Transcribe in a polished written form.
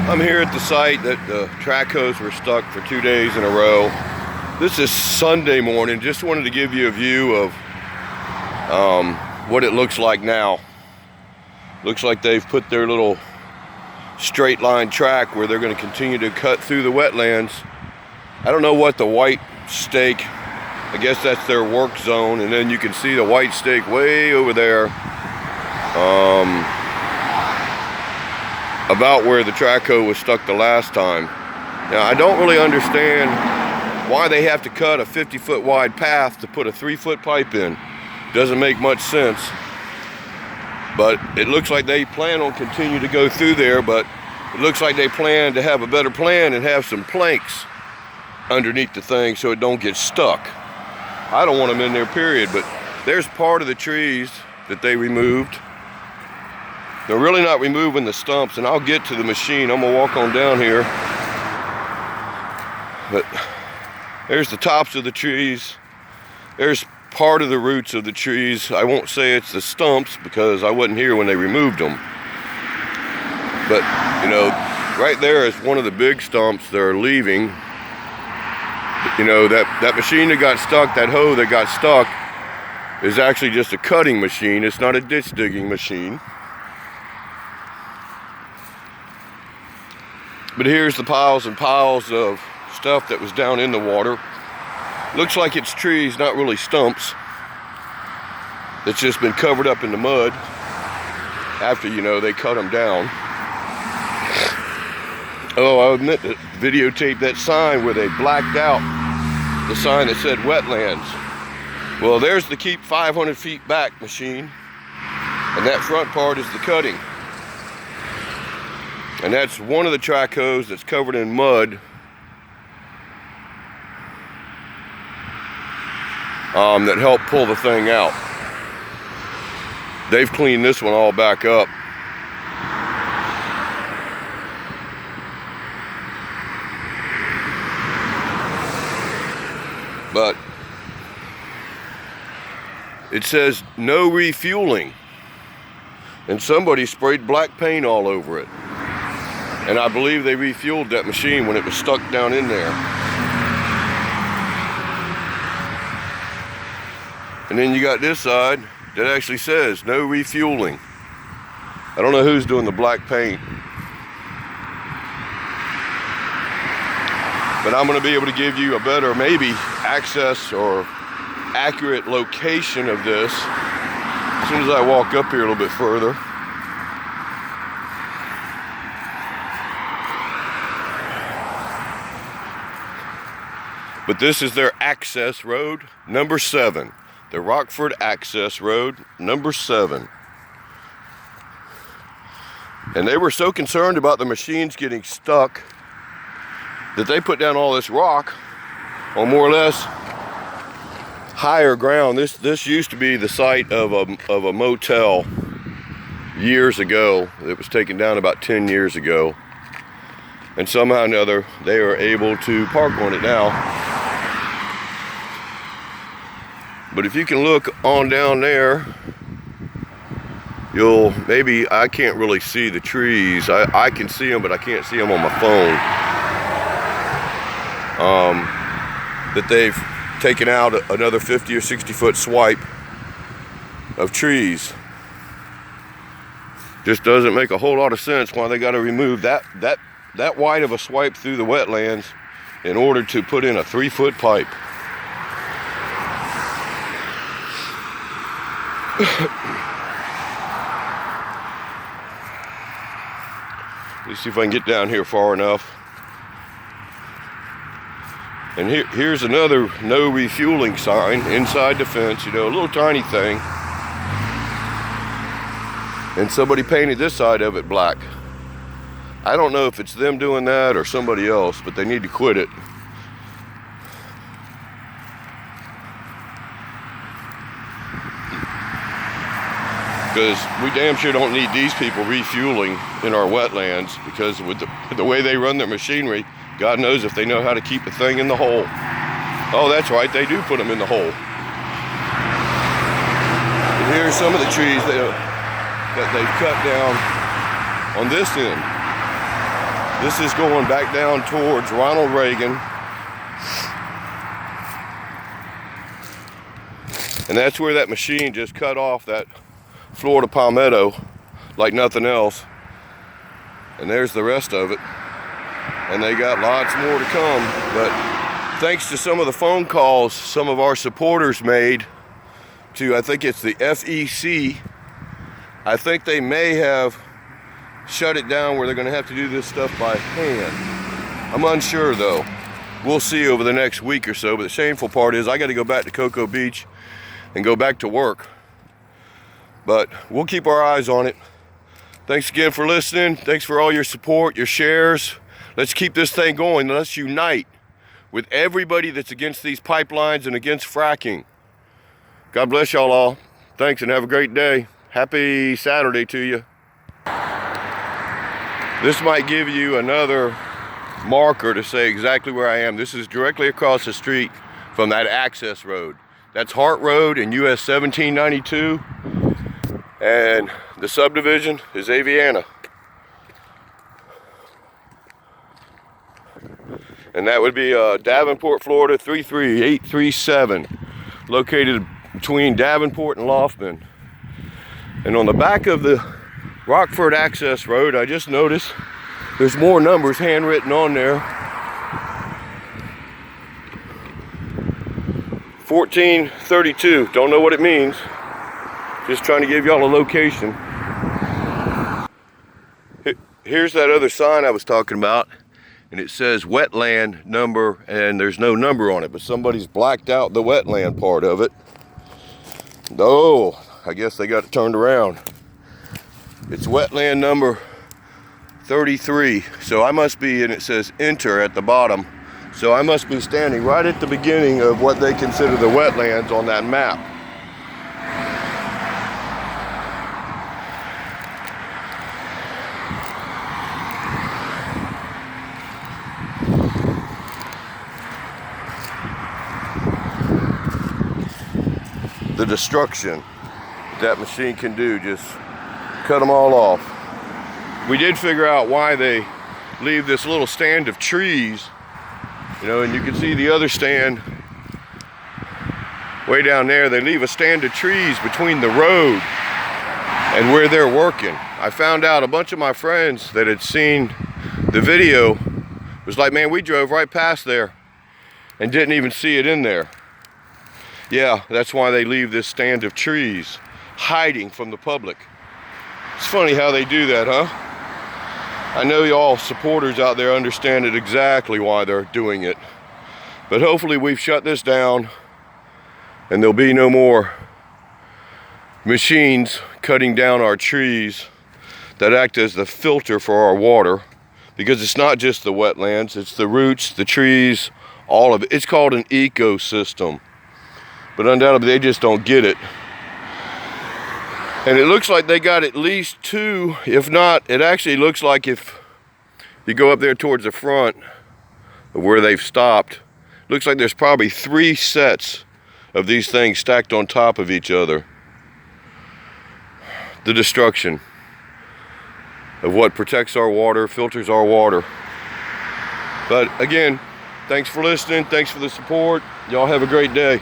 I'm here at the site that the track hose were stuck for 2 days in a row. This is Sunday morning. Just wanted to give you a view of what it looks like now. Looks like they've put their little straight line track where they're going to continue to cut through the wetlands. I don't know what the white stake, I guess that's their work zone, and then you can see the white stake way over there, about where the track hose was stuck the last time. Now, I don't really understand why they have to cut a 50-foot wide path to put a 3-foot pipe in. Doesn't make much sense. But it looks like they plan on continuing to go through there, but it looks like they plan to have a better plan and have some planks underneath the thing so it don't get stuck. I don't want them in there, period, but there's part of the trees that they removed. They're really not removing the stumps, and I'll get to the machine. I'm gonna walk on down here. But there's the tops of the trees. There's part of the roots of the trees. I won't say it's the stumps because I wasn't here when they removed them. But, you know, right there is one of the big stumps they're leaving. You know, that machine that got stuck, that hoe that got stuck, is actually just a cutting machine. It's not a ditch digging machine. But here's the piles and piles of stuff that was down in the water. Looks like it's trees, not really stumps. It's just been covered up in the mud after, you know, they cut them down. Oh, I meant to videotape that sign where they blacked out the sign that said wetlands. Well, there's the keep 500 feet back machine, and that front part is the cutting. And that's one of the track hose that's covered in mud. That helped pull the thing out. They've cleaned this one all back up. But it says no refueling. And somebody sprayed black paint all over it. And I believe they refueled that machine when it was stuck down in there. And then you got this side that actually says no refueling. I don't know who's doing the black paint. But I'm going to be able to give you a better, maybe, access or accurate location of this as soon as I walk up here a little bit further. But this is their access road, number 7. The Rockford Access Road, number 7. And they were so concerned about the machines getting stuck that they put down all this rock on more or less higher ground. This used to be the site of a motel years ago. It was taken down about 10 years ago. And somehow or another, they are able to park on it now. But if you can look on down there, you'll maybe, I can't really see the trees. I can see them, but I can't see them on my phone. That they've taken out another 50 or 60 foot swipe of trees. Just doesn't make a whole lot of sense why they got to remove that wide of a swipe through the wetlands in order to put in a 3-foot pipe. Let's see if I can get down here far enough. And here's another no refueling sign inside the fence, you know, a little tiny thing. And somebody painted this side of it black. I don't know if it's them doing that or somebody else, but they need to quit it. Because we damn sure don't need these people refueling in our wetlands, because with the way they run their machinery, God knows if they know how to keep the thing in the hole. Oh, that's right, they do put them in the hole. And here's some of the trees that they've cut down on this end. This is going back down towards Ronald Reagan. And that's where that machine just cut off that Florida palmetto like nothing else. And there's the rest of it. And they got lots more to come. But thanks to some of the phone calls some of our supporters made to, I think it's the FEC, I think they may have shut it down where they're going to have to do this stuff by hand. I'm unsure though. We'll see over the next week or so. But the shameful part is I got to go back to Cocoa Beach and go back to work. But we'll keep our eyes on it. Thanks again for listening. Thanks for all your support, your shares. Let's keep this thing going. Let's unite with everybody that's against these pipelines and against fracking. God bless y'all all. Thanks and have a great day. Happy Saturday to you. This might give you another marker to say exactly where I am. This is directly across the street from that access road. That's Hart Road in US 1792, and the subdivision is Aviana. And that would be Davenport, Florida 33837, located between Davenport and Loftman. And on the back of the Rockford Access Road, I just noticed there's more numbers handwritten on there. 1432, don't know what it means. Just trying to give y'all a location. Here's that other sign I was talking about, and it says wetland number, and there's no number on it, but somebody's blacked out the wetland part of it. Oh, I guess they got it turned around. It's wetland number 33, so I must be, and it says enter at the bottom. So I must be standing right at the beginning of what they consider the wetlands on that map. The destruction that machine can do, just cut them all off. We did figure out why they leave this little stand of trees. You know, and you can see the other stand way down there. They leave a stand of trees between the road and where they're working. I found out a bunch of my friends that had seen the video was like, man, we drove right past there and didn't even see it in there. Yeah, that's why they leave this stand of trees hiding from the public. It's funny how they do that, huh? I know y'all supporters out there understand it exactly why they're doing it. But hopefully we've shut this down and there'll be no more machines cutting down our trees that act as the filter for our water. Because it's not just the wetlands, it's the roots, the trees, all of it. It's called an ecosystem. But undoubtedly they just don't get it. And it looks like they got at least two, if not, it actually looks like if you go up there towards the front of where they've stopped, looks like there's probably 3 sets of these things stacked on top of each other. The destruction of what protects our water, filters our water. But again, thanks for listening, thanks for the support. Y'all have a great day.